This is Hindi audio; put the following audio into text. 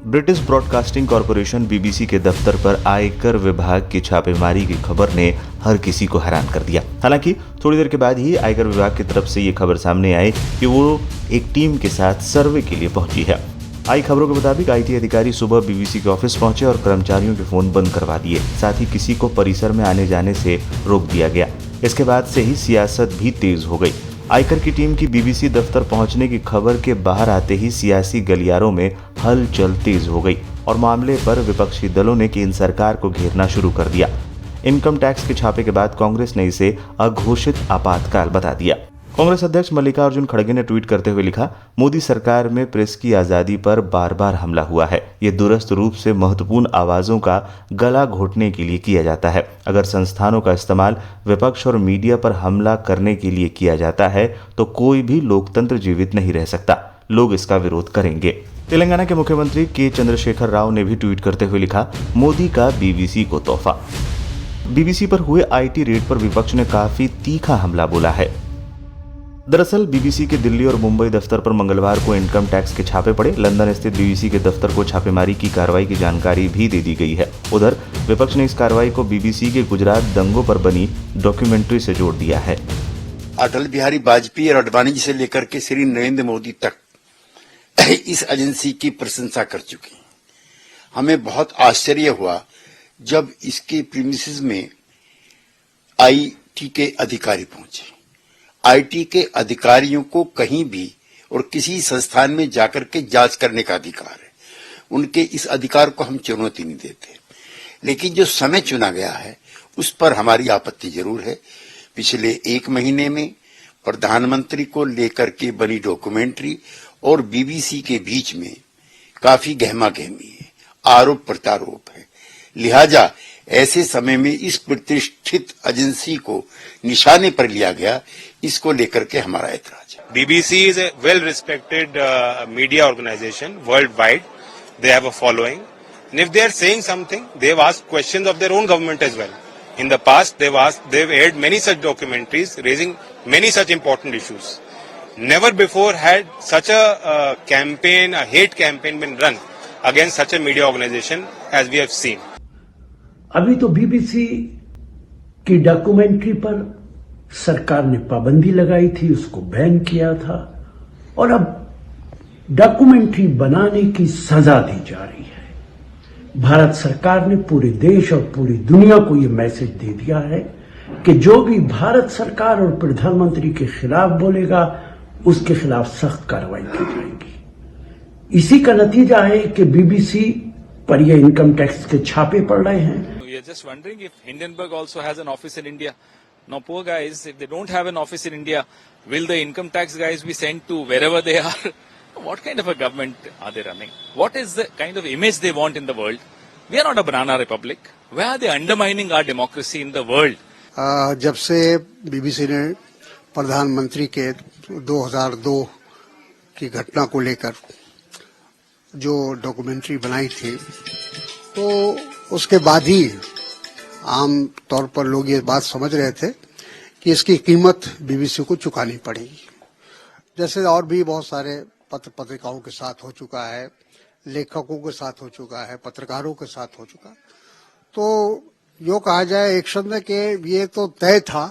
ब्रिटिश ब्रॉडकास्टिंग कॉरपोरेशन बीबीसी के दफ्तर पर आयकर विभाग की छापेमारी की खबर ने हर किसी को हैरान कर दिया। हालांकि थोड़ी देर के बाद ही आयकर विभाग की तरफ से ये खबर सामने आई कि वो एक टीम के साथ सर्वे के लिए पहुंची है। आई खबरों के मुताबिक आईटी अधिकारी सुबह बीबीसी के ऑफिस पहुंचे और कर्मचारियों के फोन बंद करवा दिए। साथ ही किसी को परिसर में आने जाने से रोक दिया गया। इसके बाद से ही सियासत भी तेज हो गई। आयकर की टीम की बीबीसी दफ्तर पहुंचने की खबर के बाहर आते ही सियासी गलियारों में हलचल तेज हो गई और मामले पर विपक्षी दलों ने केंद्र सरकार को घेरना शुरू कर दिया। इनकम टैक्स के छापे के बाद कांग्रेस ने इसे अघोषित आपातकाल बता दिया। कांग्रेस अध्यक्ष मल्लिकार्जुन खड़गे ने ट्वीट करते हुए लिखा, मोदी सरकार में प्रेस की आजादी पर बार बार हमला हुआ है। ये दुरुस्त रूप से महत्वपूर्ण आवाजों का गला घोटने के लिए किया जाता है। अगर संस्थानों का इस्तेमाल विपक्ष और मीडिया पर हमला करने के लिए किया जाता है तो कोई भी लोकतंत्र जीवित नहीं रह सकता। लोग इसका विरोध करेंगे। तेलंगाना के मुख्यमंत्री के चंद्रशेखर राव ने भी ट्वीट करते हुए लिखा, मोदी का बीबीसी को तोहफा। बीबीसी पर हुए आईटी रेड पर विपक्ष ने काफी तीखा हमला बोला है। दरअसल बीबीसी के दिल्ली और मुंबई दफ्तर पर मंगलवार को इनकम टैक्स के छापे पड़े। लंदन स्थित बीबीसी के दफ्तर को छापेमारी की कार्रवाई की जानकारी भी दे दी गई है। उधर विपक्ष ने इस कार्रवाई को बीबीसी के गुजरात दंगों पर बनी डॉक्यूमेंट्री से जोड़ दिया है। अटल बिहारी वाजपेयी और अडवाणी जी से लेकर के श्री नरेंद्र मोदी तक इस एजेंसी की प्रशंसा कर चुके हैं। हमें बहुत आश्चर्य हुआ जब इसके प्रीमिसेस में आईटी के अधिकारी पहुंचे। आईटी के अधिकारियों को कहीं भी और किसी संस्थान में जाकर के जांच करने का अधिकार है। उनके इस अधिकार को हम चुनौती नहीं देते, लेकिन जो समय चुना गया है उस पर हमारी आपत्ति जरूर है। पिछले 1 महीने में प्रधानमंत्री को लेकर के बनी डॉक्यूमेंट्री और बीबीसी के बीच में काफी गहमा गहमी है, आरोप प्रत्यारोप है। लिहाजा ऐसे समय में इस प्रतिष्ठित एजेंसी को निशाने पर लिया गया, इसको लेकर के हमारा ऐतराज है। BBC is a well-respected media organization worldwide. They have a following, and if they are saying something, they have asked questions of their own government as well. In the past, they've aired many such documentaries raising many such important issues. Never before had such a campaign, a hate campaign, been run against such a media organization as we have seen. अभी तो बीबीसी की डॉक्यूमेंट्री पर सरकार ने पाबंदी लगाई थी, उसको बैन किया था, और अब डॉक्यूमेंट्री बनाने की सजा दी जा रही है। भारत सरकार ने पूरे देश और पूरी दुनिया को यह मैसेज दे दिया है कि जो भी भारत सरकार और प्रधानमंत्री के खिलाफ बोलेगा उसके खिलाफ सख्त कार्रवाई की जाएगी। इसी का नतीजा है कि बीबीसी पर यह इनकम टैक्स के छापे पड़ रहे हैं। We are just wondering if Hindenburg also has an office in India. Now, poor guys, if they don't have an office in India, will the income tax guys be sent to wherever they are? What kind of a government are they running? What is the kind of image they want in the world? We are not a banana republic. Where are they undermining our democracy in the world? जब से बीबीसी ने प्रधानमंत्री के 2002 की घटना को लेकर जो डॉक्यूमेंट्री बनाई थी, तो उसके बाद ही आम तौर पर लोग ये बात समझ रहे थे कि इसकी कीमत बीबीसी को चुकानी पड़ेगी। जैसे और भी बहुत सारे पत्र पत्रिकाओं के साथ हो चुका है, लेखकों के साथ हो चुका है, पत्रकारों के साथ हो चुका। तो यो कहा जाए एक शब्द में कि ये तो तय था